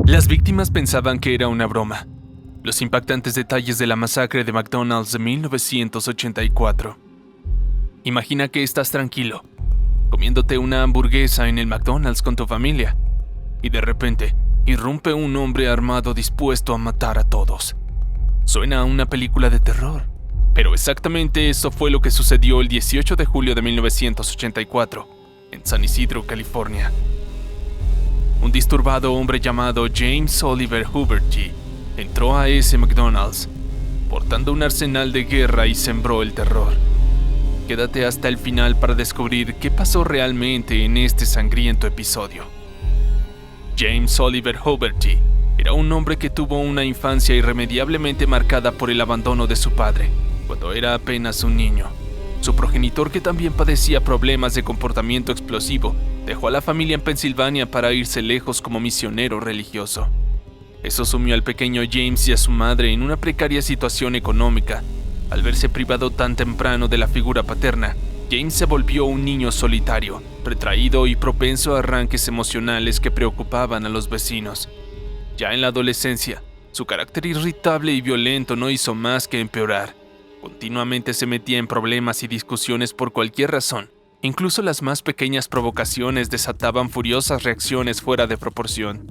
Las víctimas pensaban que era una broma. Los impactantes detalles de la masacre de McDonald's de 1984. Imagina que estás tranquilo, comiéndote una hamburguesa en el McDonald's con tu familia, y de repente irrumpe un hombre armado dispuesto a matar a todos. Suena a una película de terror, pero exactamente eso fue lo que sucedió el 18 de julio de 1984, en San Isidro, California. Un disturbado hombre llamado James Oliver Huberty entró a ese McDonald's, portando un arsenal de guerra y sembró el terror. Quédate hasta el final para descubrir qué pasó realmente en este sangriento episodio. James Oliver Huberty era un hombre que tuvo una infancia irremediablemente marcada por el abandono de su padre, cuando era apenas un niño. Su progenitor, que también padecía problemas de comportamiento explosivo, dejó a la familia en Pensilvania para irse lejos como misionero religioso. Eso sumió al pequeño James y a su madre en una precaria situación económica. Al verse privado tan temprano de la figura paterna, James se volvió un niño solitario, retraído y propenso a arranques emocionales que preocupaban a los vecinos. Ya en la adolescencia, su carácter irritable y violento no hizo más que empeorar. Continuamente se metía en problemas y discusiones por cualquier razón. Incluso las más pequeñas provocaciones desataban furiosas reacciones fuera de proporción.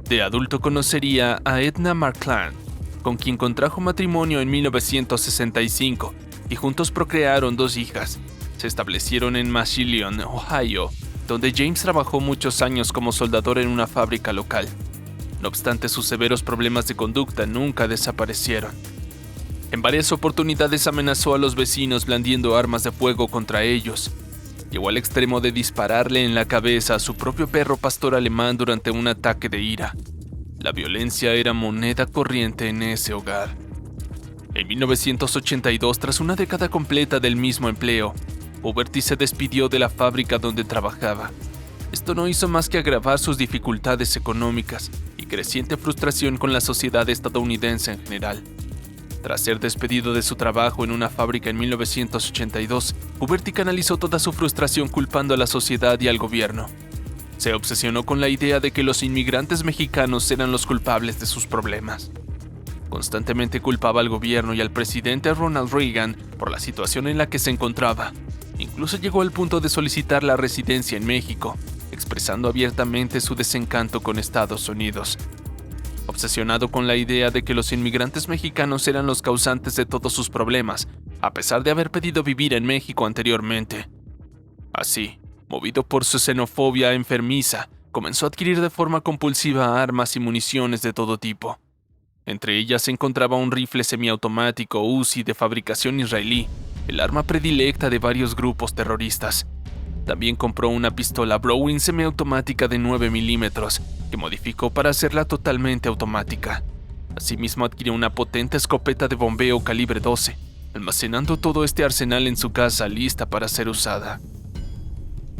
De adulto conocería a Edna Markland, con quien contrajo matrimonio en 1965 y juntos procrearon 2 hijas. Se establecieron en Massillon, Ohio, donde James trabajó muchos años como soldador en una fábrica local. No obstante, sus severos problemas de conducta nunca desaparecieron. En varias oportunidades amenazó a los vecinos blandiendo armas de fuego contra ellos. Llegó al extremo de dispararle en la cabeza a su propio perro pastor alemán durante un ataque de ira. La violencia era moneda corriente en ese hogar. En 1982, tras una década completa del mismo empleo, Huberty se despidió de la fábrica donde trabajaba. Esto no hizo más que agravar sus dificultades económicas y creciente frustración con la sociedad estadounidense en general. Tras ser despedido de su trabajo en una fábrica en 1982, Huberty canalizó toda su frustración culpando a la sociedad y al gobierno. Se obsesionó con la idea de que los inmigrantes mexicanos eran los culpables de sus problemas. Constantemente culpaba al gobierno y al presidente Ronald Reagan por la situación en la que se encontraba. Incluso llegó al punto de solicitar la residencia en México, expresando abiertamente su desencanto con Estados Unidos. Obsesionado con la idea de que los inmigrantes mexicanos eran los causantes de todos sus problemas, a pesar de haber pedido vivir en México anteriormente. Así, movido por su xenofobia enfermiza, comenzó a adquirir de forma compulsiva armas y municiones de todo tipo. Entre ellas se encontraba un rifle semiautomático Uzi de fabricación israelí, el arma predilecta de varios grupos terroristas. También compró una pistola Browning semiautomática de 9 milímetros, que modificó para hacerla totalmente automática. Asimismo adquirió una potente escopeta de bombeo calibre 12, almacenando todo este arsenal en su casa lista para ser usada.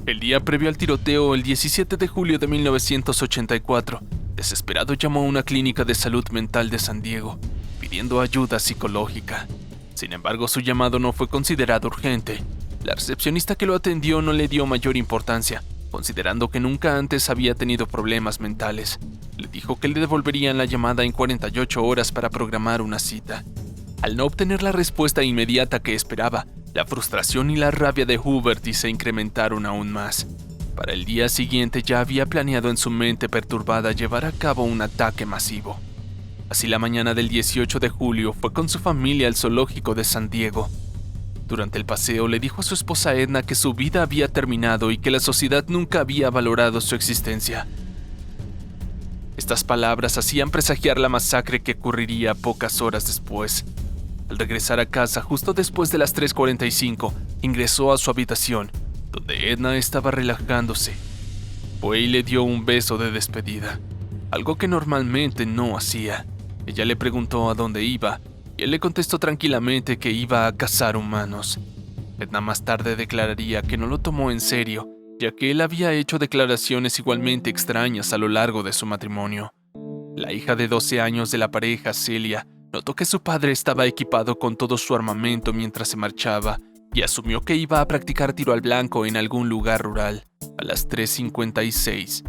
El día previo al tiroteo, el 17 de julio de 1984, desesperado llamó a una clínica de salud mental de San Diego, pidiendo ayuda psicológica. Sin embargo, su llamado no fue considerado urgente. La recepcionista que lo atendió no le dio mayor importancia, considerando que nunca antes había tenido problemas mentales. Le dijo que le devolverían la llamada en 48 horas para programar una cita. Al no obtener la respuesta inmediata que esperaba, la frustración y la rabia de Huberty se incrementaron aún más. Para el día siguiente ya había planeado en su mente perturbada llevar a cabo un ataque masivo. Así, la mañana del 18 de julio fue con su familia al zoológico de San Diego. Durante el paseo le dijo a su esposa Edna que su vida había terminado y que la sociedad nunca había valorado su existencia. Estas palabras hacían presagiar la masacre que ocurriría pocas horas después. Al regresar a casa justo después de las 3:45, ingresó a su habitación, donde Edna estaba relajándose. Fue y le dio un beso de despedida, algo que normalmente no hacía. Ella le preguntó a dónde iba, y él le contestó tranquilamente que iba a cazar humanos. Edna más tarde declararía que no lo tomó en serio, ya que él había hecho declaraciones igualmente extrañas a lo largo de su matrimonio. La hija de 12 años de la pareja, Celia, notó que su padre estaba equipado con todo su armamento mientras se marchaba y asumió que iba a practicar tiro al blanco en algún lugar rural. A las 3:56,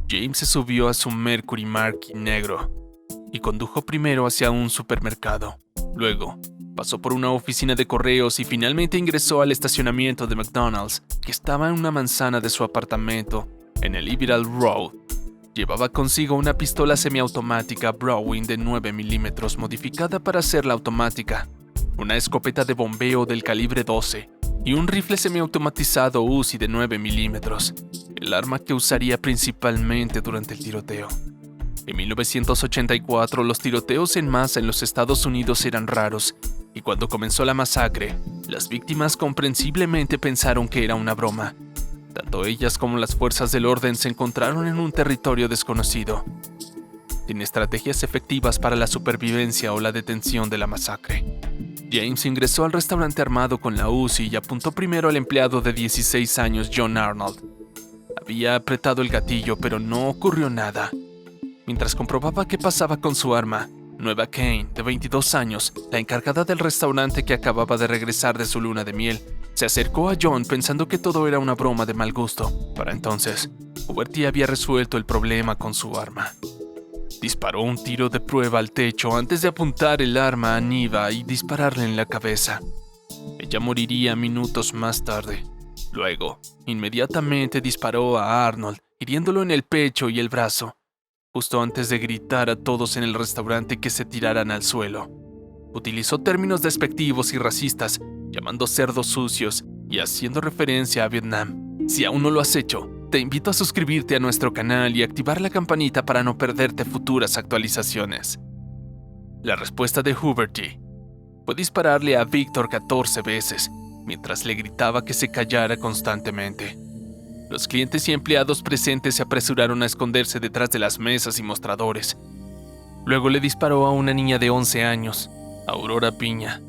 James se subió a su Mercury Marquis negro y condujo primero hacia un supermercado. Luego, pasó por una oficina de correos y finalmente ingresó al estacionamiento de McDonald's, que estaba en una manzana de su apartamento en el Liberal Road. Llevaba consigo una pistola semiautomática Browning de 9 milímetros modificada para hacerla automática, una escopeta de bombeo del calibre 12 y un rifle semiautomatizado Uzi de 9 milímetros, el arma que usaría principalmente durante el tiroteo. En 1984, los tiroteos en masa en los Estados Unidos eran raros, y cuando comenzó la masacre, las víctimas comprensiblemente pensaron que era una broma. Tanto ellas como las fuerzas del orden se encontraron en un territorio desconocido, sin estrategias efectivas para la supervivencia o la detención de la masacre. James ingresó al restaurante armado con la Uzi y apuntó primero al empleado de 16 años, John Arnold. Había apretado el gatillo, pero no ocurrió nada. Mientras comprobaba qué pasaba con su arma, Nueva Kane, de 22 años, la encargada del restaurante que acababa de regresar de su luna de miel, se acercó a John pensando que todo era una broma de mal gusto. Para entonces, Huberty había resuelto el problema con su arma. Disparó un tiro de prueba al techo antes de apuntar el arma a Niva y dispararle en la cabeza. Ella moriría minutos más tarde. Luego, inmediatamente disparó a Arnold, hiriéndolo en el pecho y el brazo, justo antes de gritar a todos en el restaurante que se tiraran al suelo. Utilizó términos despectivos y racistas, llamando cerdos sucios y haciendo referencia a Vietnam. Si aún no lo has hecho, te invito a suscribirte a nuestro canal y activar la campanita para no perderte futuras actualizaciones. La respuesta de Huberty fue dispararle a Victor 14 veces, mientras le gritaba que se callara constantemente. Los clientes y empleados presentes se apresuraron a esconderse detrás de las mesas y mostradores. Luego le disparó a una niña de 11 años, Aurora Piña,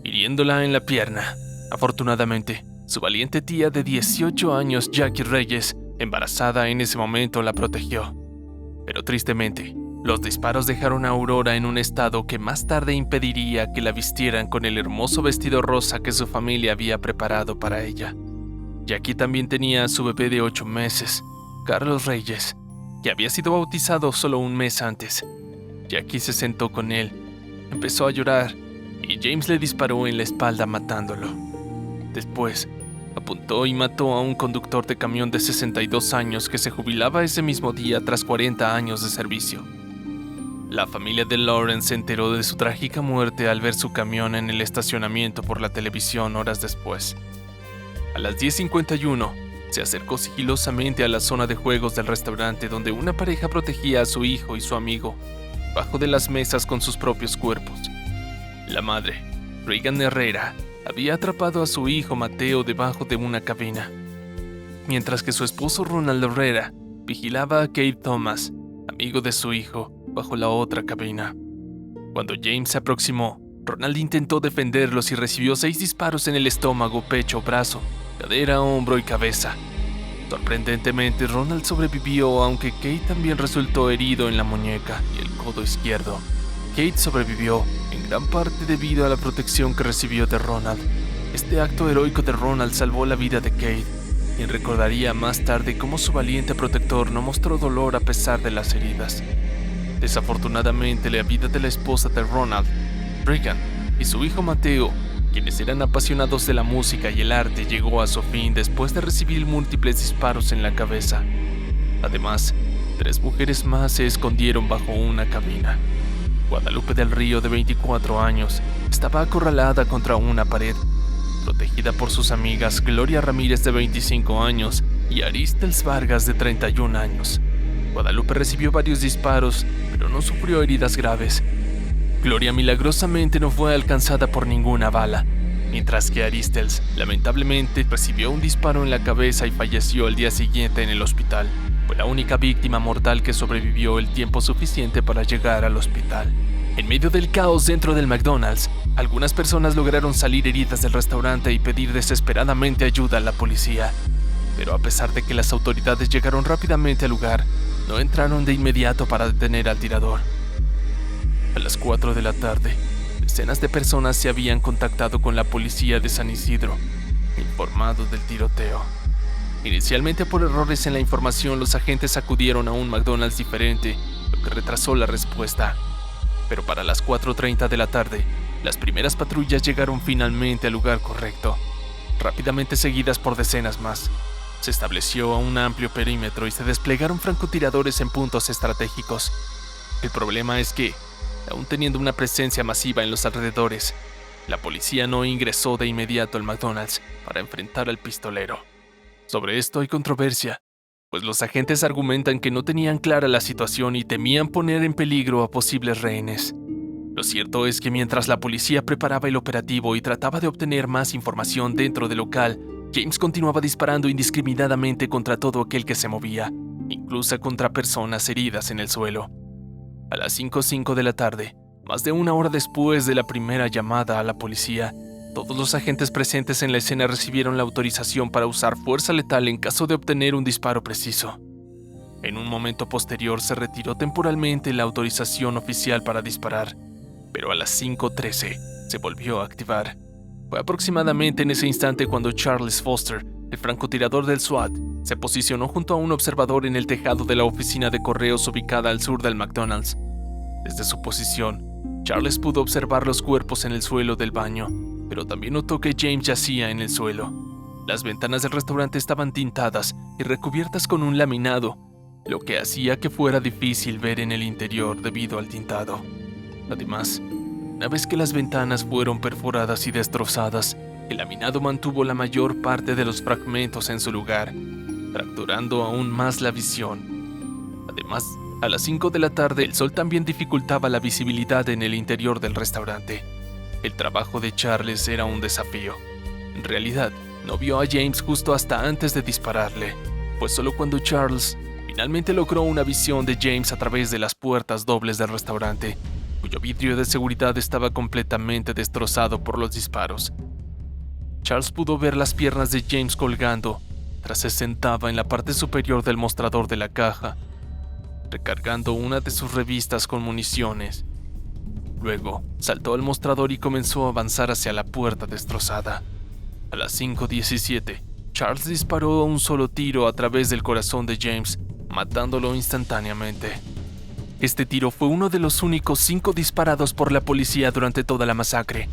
hiriéndola en la pierna. Afortunadamente, su valiente tía de 18 años, Jackie Reyes, embarazada en ese momento, la protegió. Pero tristemente, los disparos dejaron a Aurora en un estado que más tarde impediría que la vistieran con el hermoso vestido rosa que su familia había preparado para ella. Jackie también tenía a su bebé de 8 meses, Carlos Reyes, que había sido bautizado solo un mes antes. Jackie se sentó con él, empezó a llorar y James le disparó en la espalda matándolo. Después, apuntó y mató a un conductor de camión de 62 años que se jubilaba ese mismo día tras 40 años de servicio. La familia de Lawrence se enteró de su trágica muerte al ver su camión en el estacionamiento por la televisión horas después. A las 10:51, se acercó sigilosamente a la zona de juegos del restaurante donde una pareja protegía a su hijo y su amigo, bajo de las mesas con sus propios cuerpos. La madre, Reagan Herrera, había atrapado a su hijo Mateo debajo de una cabina, mientras que su esposo Ronald Herrera vigilaba a Kate Thomas, amigo de su hijo, bajo la otra cabina. Cuando James se aproximó, Ronald intentó defenderlos y recibió 6 disparos en el estómago, pecho, brazo, cadera, hombro y cabeza. Sorprendentemente, Ronald sobrevivió, aunque Kate también resultó herido en la muñeca y el codo izquierdo. Kate sobrevivió, en gran parte debido a la protección que recibió de Ronald. Este acto heroico de Ronald salvó la vida de Kate, quien recordaría más tarde cómo su valiente protector no mostró dolor a pesar de las heridas. Desafortunadamente, la vida de la esposa de Ronald, Reagan, y su hijo Mateo, quienes eran apasionados de la música y el arte, llegó a su fin después de recibir múltiples disparos en la cabeza. Además, 3 mujeres más se escondieron bajo una cabina. Guadalupe del Río, de 24 años, estaba acorralada contra una pared, protegida por sus amigas Gloria Ramírez, de 25 años, y Aristels Vargas, de 31 años. Guadalupe recibió varios disparos, pero no sufrió heridas graves. Gloria milagrosamente no fue alcanzada por ninguna bala, mientras que Aristels lamentablemente recibió un disparo en la cabeza y falleció al día siguiente en el hospital. Fue la única víctima mortal que sobrevivió el tiempo suficiente para llegar al hospital. En medio del caos dentro del McDonald's, algunas personas lograron salir heridas del restaurante y pedir desesperadamente ayuda a la policía. Pero a pesar de que las autoridades llegaron rápidamente al lugar, no entraron de inmediato para detener al tirador. A las 4 de la tarde, decenas de personas se habían contactado con la policía de San Isidro, informado del tiroteo. Inicialmente por errores en la información, los agentes acudieron a un McDonald's diferente, lo que retrasó la respuesta. Pero para las 4:30 de la tarde, las primeras patrullas llegaron finalmente al lugar correcto, rápidamente seguidas por decenas más. Se estableció un amplio perímetro y se desplegaron francotiradores en puntos estratégicos. El problema es que, aún teniendo una presencia masiva en los alrededores, la policía no ingresó de inmediato al McDonald's para enfrentar al pistolero. Sobre esto hay controversia, pues los agentes argumentan que no tenían clara la situación y temían poner en peligro a posibles rehenes. Lo cierto es que mientras la policía preparaba el operativo y trataba de obtener más información dentro del local, James continuaba disparando indiscriminadamente contra todo aquel que se movía, incluso contra personas heridas en el suelo. A las 5:05 de la tarde, más de una hora después de la primera llamada a la policía, todos los agentes presentes en la escena recibieron la autorización para usar fuerza letal en caso de obtener un disparo preciso. En un momento posterior se retiró temporalmente la autorización oficial para disparar, pero a las 5:13 se volvió a activar. Fue aproximadamente en ese instante cuando Charles Foster, el francotirador del SWAT, se posicionó junto a un observador en el tejado de la oficina de correos ubicada al sur del McDonald's. Desde su posición, Charles pudo observar los cuerpos en el suelo del baño, pero también notó que James yacía en el suelo. Las ventanas del restaurante estaban tintadas y recubiertas con un laminado, lo que hacía que fuera difícil ver en el interior debido al tintado. Además, una vez que las ventanas fueron perforadas y destrozadas, el laminado mantuvo la mayor parte de los fragmentos en su lugar, fracturando aún más la visión. Además, a las 5 de la tarde el sol también dificultaba la visibilidad en el interior del restaurante. El trabajo de Charles era un desafío. En realidad, no vio a James justo hasta antes de dispararle, pues solo cuando Charles finalmente logró una visión de James a través de las puertas dobles del restaurante, cuyo vidrio de seguridad estaba completamente destrozado por los disparos. Charles pudo ver las piernas de James colgando mientras se sentaba en la parte superior del mostrador de la caja, recargando una de sus revistas con municiones. Luego, saltó al mostrador y comenzó a avanzar hacia la puerta destrozada. A las 5:17, Charles disparó un solo tiro a través del corazón de James, matándolo instantáneamente. Este tiro fue uno de los únicos 5 disparados por la policía durante toda la masacre.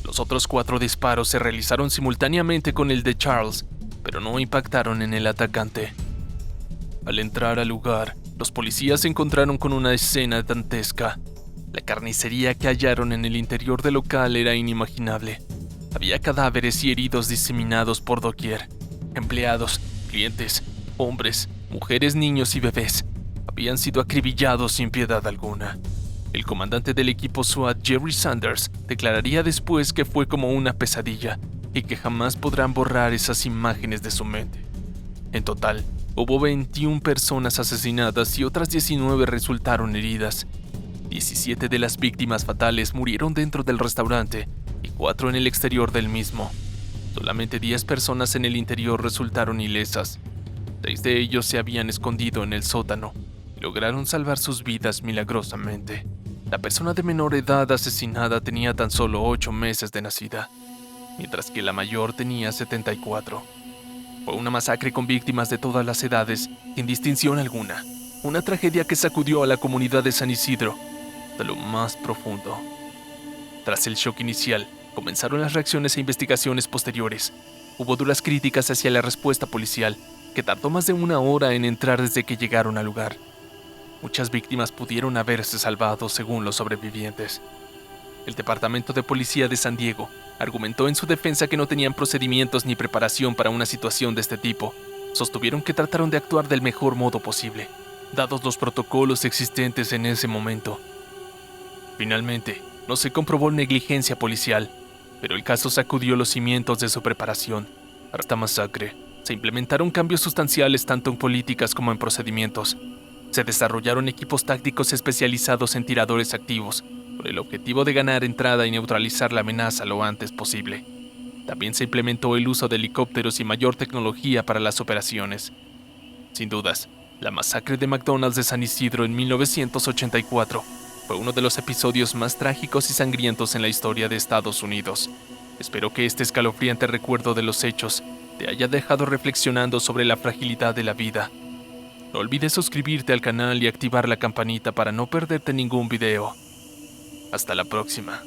Los otros 4 disparos se realizaron simultáneamente con el de Charles, pero no impactaron en el atacante. Al entrar al lugar, los policías se encontraron con una escena dantesca. La carnicería que hallaron en el interior del local era inimaginable. Había cadáveres y heridos diseminados por doquier. Empleados, clientes, hombres, mujeres, niños y bebés habían sido acribillados sin piedad alguna. El comandante del equipo SWAT, Jerry Sanders, declararía después que fue como una pesadilla y que jamás podrán borrar esas imágenes de su mente. En total, hubo 21 personas asesinadas y otras 19 resultaron heridas. 17 de las víctimas fatales murieron dentro del restaurante y 4 en el exterior del mismo. Solamente 10 personas en el interior resultaron ilesas. 6 de ellos se habían escondido en el sótano y lograron salvar sus vidas milagrosamente. La persona de menor edad asesinada tenía tan solo 8 meses de nacida, mientras que la mayor tenía 74. Fue una masacre con víctimas de todas las edades, sin distinción alguna. Una tragedia que sacudió a la comunidad de San Isidro de lo más profundo. Tras el shock inicial, comenzaron las reacciones e investigaciones posteriores. Hubo duras críticas hacia la respuesta policial, que tardó más de una hora en entrar desde que llegaron al lugar. Muchas víctimas pudieron haberse salvado según los sobrevivientes. El Departamento de Policía de San Diego argumentó en su defensa que no tenían procedimientos ni preparación para una situación de este tipo. Sostuvieron que trataron de actuar del mejor modo posible, dados los protocolos existentes en ese momento. Finalmente, no se comprobó negligencia policial, pero el caso sacudió los cimientos de su preparación. Para esta masacre, se implementaron cambios sustanciales tanto en políticas como en procedimientos. Se desarrollaron equipos tácticos especializados en tiradores activos, con el objetivo de ganar entrada y neutralizar la amenaza lo antes posible. También se implementó el uso de helicópteros y mayor tecnología para las operaciones. Sin dudas, la masacre de McDonald's de San Isidro en 1984 fue uno de los episodios más trágicos y sangrientos en la historia de Estados Unidos. Espero que este escalofriante recuerdo de los hechos te haya dejado reflexionando sobre la fragilidad de la vida. No olvides suscribirte al canal y activar la campanita para no perderte ningún video. Hasta la próxima.